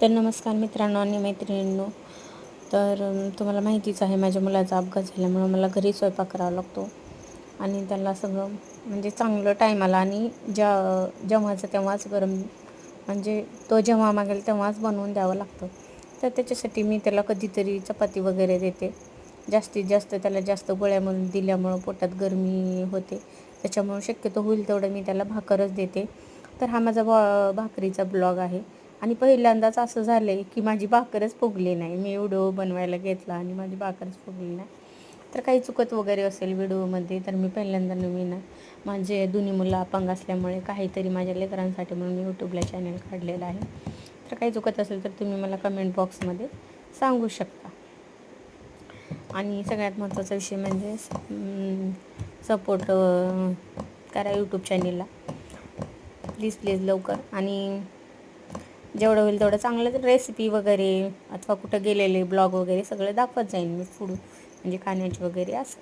तर नमस्कार मित्रांनो आणि मैत्रिणींनो. तर तुम्हाला माहितीच आहे, माझ्या मुलाचा अपघात झाल्यामुळं मला घरी स्वयंपाक करावा लागतो आणि त्याला सगळं म्हणजे चांगलं टायमाला आणि जेव्हाचं तेव्हाच गरम, म्हणजे तो जेव्हा मागेल तेव्हाच बनवून द्यावं लागतं. तर त्याच्यासाठी मी त्याला कधीतरी चपाती वगैरे देते. जास्तीत जास्त त्याला जास्त गोळ्यामधून दिल्यामुळं पोटात गरमी होते, त्याच्यामुळं शक्यतो होईल तेवढं मी त्याला भाकरच देते. तर हा माझा भाकरीचा ब्लॉग आहे. आणि पहिल्यांदाच असं झालं आहे की माझी भाकरच फुगली नाही. मी व्हिडिओ बनवायला घेतला आणि माझी भाकरच फुगली नाही. तर काही चुकत वगैरे असेल व्हिडिओमध्ये तर मी पहिल्यांदा नवीन आहे. माझे दोन्ही मुलं अपंग असल्यामुळे काहीतरी माझ्या लेकरांसाठी म्हणून मी यूट्यूबला चॅनल काढलेलं आहे. तर काही चुकत असेल तर तुम्ही मला कमेंट बॉक्समध्ये सांगू शकता. आणि सगळ्यात महत्त्वाचा विषय म्हणजे सपोर्ट करा यूट्यूब चॅनलला, प्लीज लवकर. आणि जेवढं होईल तेवढं चांगलं रेसिपी वगैरे अथवा कुठं गेलेले ब्लॉग वगैरे सगळं दाखवत जाईन मी पुढं, म्हणजे खाण्याचे वगैरे असं.